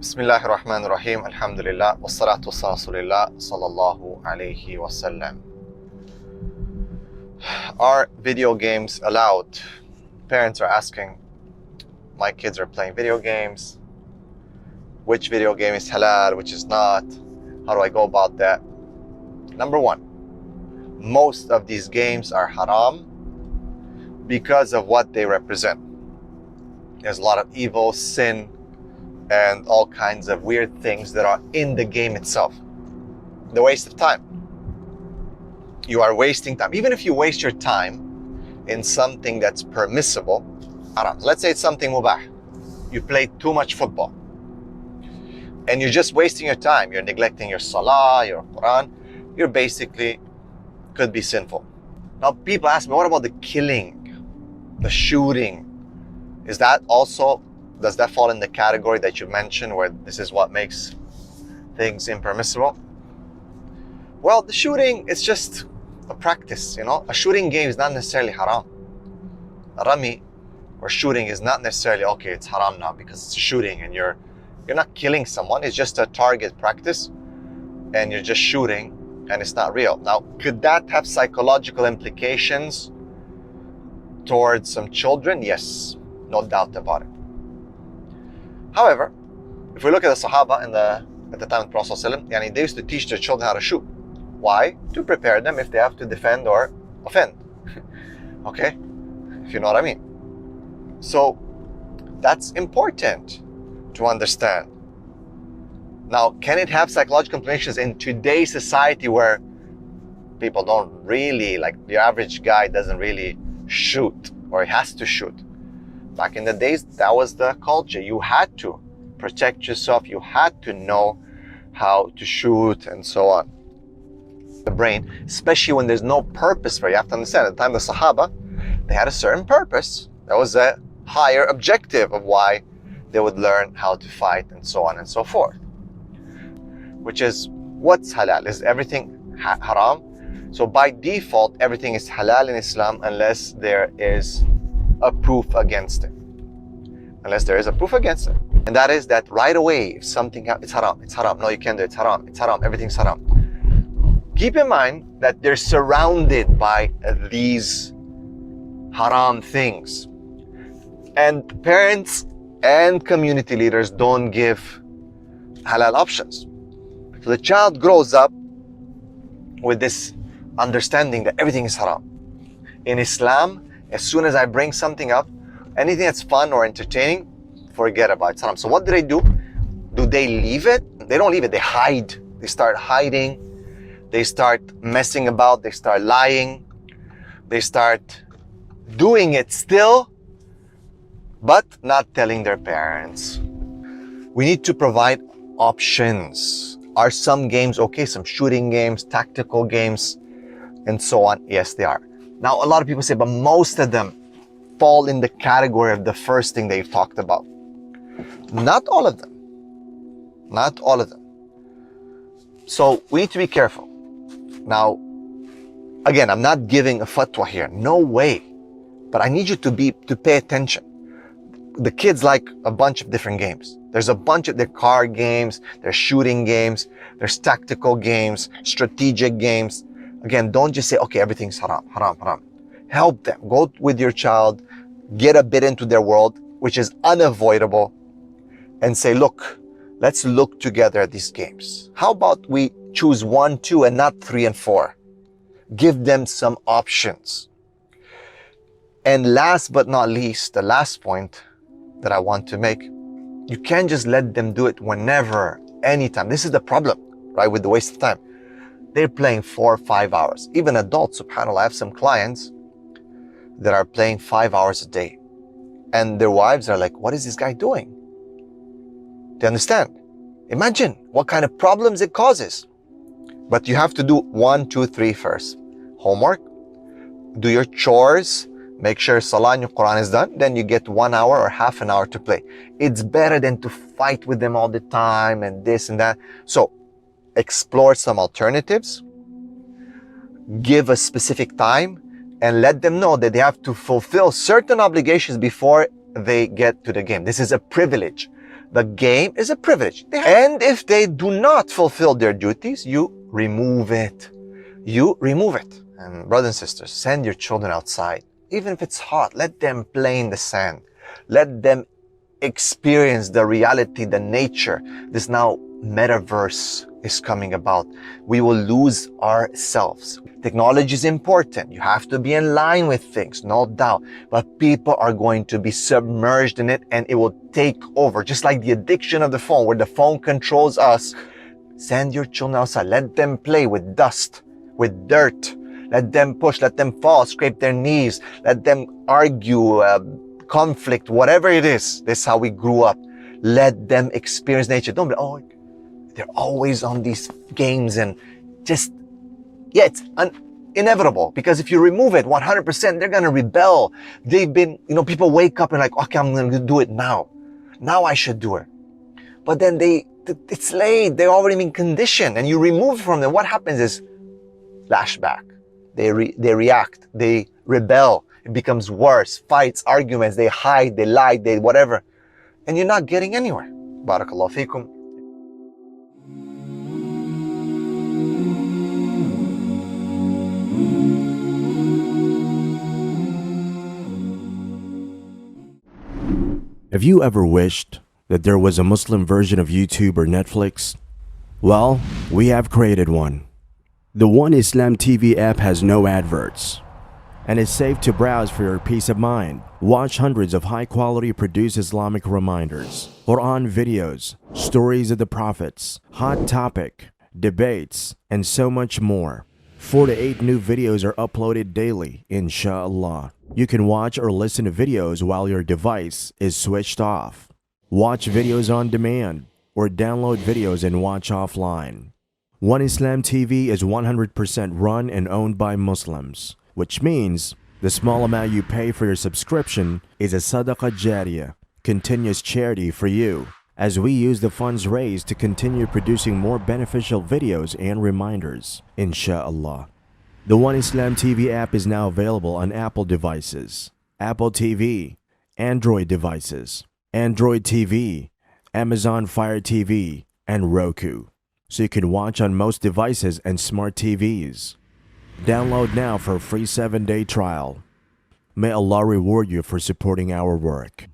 Bismillahir Rahmanir Rahim, Alhamdulillah, wassalatu wassalamu ala Rasulillah, sallallahu alayhi wasallam. Are video games allowed? Parents are asking, my kids are playing video games. Which video game is halal, which is not? How do I go about that? Number one, most of these games are haram because of what they represent. There's a lot of evil, sin, and all kinds of weird things that are in the game itself. The waste of time. You are wasting time. Even if you waste your time in something that's permissible, haram. Let's say it's something mubah. You play too much football. And you're just wasting your time. You're neglecting your salah, your Quran. You're basically could be sinful. Now people ask me, what about the killing, the shooting? Is that also, does that fall in the category that you mentioned where this is what makes things impermissible? Well, the shooting is just a practice, you know. A shooting game is not necessarily haram. A rummy or shooting is not necessarily, okay, it's haram now because it's a shooting and you're not killing someone. It's just a target practice and you're just shooting and it's not real. Now, could that have psychological implications towards some children? Yes, no doubt about it. However, if we look at the Sahaba at the time of the Prophet ﷺ, they used to teach their children how to shoot. Why? To prepare them if they have to defend or offend. Okay? If you know what I mean. So, that's important to understand. Now, can it have psychological implications in today's society where people don't really, like the average guy doesn't really shoot or he has to shoot? Back in the days, that was the culture. You had to protect yourself. You had to know how to shoot and so on. The brain, especially when there's no purpose for it. You have to understand, at the time of the Sahaba, they had a certain purpose. There was a higher objective of why they would learn how to fight and so on and so forth. Which is, what's halal? Is everything haram? So by default, everything is halal in Islam unless there is a proof against it. Unless there is a proof against it. And that is that right away, if something happens, it's haram, it's haram. No, you can't do it, it's haram, everything's haram. Keep in mind that they're surrounded by these haram things. And parents and community leaders don't give halal options. So the child grows up with this understanding that everything is haram. In Islam, as soon as I bring something up, anything that's fun or entertaining, forget about it. It's haram. So what do? Do they leave it? They don't leave it. They hide. They start hiding. They start messing about. They start lying. They start doing it still, but not telling their parents. We need to provide options. Are some games okay? Some shooting games, tactical games, and so on? Yes, they are. Now, a lot of people say, but most of them fall in the category of the first thing that you've talked about. Not all of them. Not all of them. So we need to be careful. Now, again, I'm not giving a fatwa here. No way. But I need you to pay attention. The kids like a bunch of different games. There's a bunch of, their car games, there's shooting games, there's tactical games, strategic games. Again, don't just say, okay, everything's haram, haram, haram. Help them. Go with your child, get a bit into their world, which is unavoidable, and say, look, let's look together at these games. How about we choose 1, 2, and not 3 and 4? Give them some options. And last but not least, the last point that I want to make, you can't just let them do it whenever, anytime. This is the problem, right, with the waste of time. They're playing 4 or 5 hours. Even adults, subhanAllah, I have some clients that are playing 5 hours a day. And their wives are like, what is this guy doing? They understand. Imagine what kind of problems it causes. But you have to do 1, 2, 3 first. Homework, do your chores, make sure Salah and your Quran is done, then you get 1 hour or half an hour to play. It's better than to fight with them all the time and this and that. So, explore some alternatives, give a specific time, and let them know that they have to fulfill certain obligations before they get to the game. This is a privilege. The game is a privilege. And if they do not fulfill their duties, you remove it. You remove it. And brothers and sisters, send your children outside. Even if it's hot, let them play in the sand. Let them experience the reality, the nature. This now metaverse is coming about. We will lose ourselves. Technology is important. You have to be in line with things, no doubt. But people are going to be submerged in it and it will take over. Just like the addiction of the phone, where the phone controls us. Send your children outside. Let them play with dust, with dirt. Let them push, let them fall, scrape their knees. Let them argue, conflict, whatever it is. This is how we grew up. Let them experience nature. Don't be, oh, they're always on these games and just, yeah, it's inevitable. Because if you remove it 100%, they're going to rebel. They've been, people wake up and like, okay, I'm going to do it now. Now I should do it. But then it's late. They've already been conditioned and you remove from them. What happens is flashback. They react. They rebel. It becomes worse. Fights, arguments. They hide. They lie. They whatever. And you're not getting anywhere. Barakallahu feekum. Have you ever wished that there was a Muslim version of YouTube or Netflix? Well, we have created one. The One Islam TV app has no adverts and is safe to browse for your peace of mind. Watch hundreds of high-quality produced Islamic reminders, Quran videos, stories of the prophets, hot topic, debates, and so much more. 4 to 8 new videos are uploaded daily, inshallah. You can watch or listen to videos while your device is switched off. Watch videos on demand or download videos and watch offline. One Islam TV is 100% run and owned by Muslims, which means the small amount you pay for your subscription is a sadaqah jariyah, continuous charity for you, as we use the funds raised to continue producing more beneficial videos and reminders, inshallah. The One Islam TV app is now available on Apple devices, Apple TV, Android devices, Android TV, Amazon Fire TV, and Roku, so you can watch on most devices and smart TVs. Download now for a free 7-day trial. May Allah reward you for supporting our work.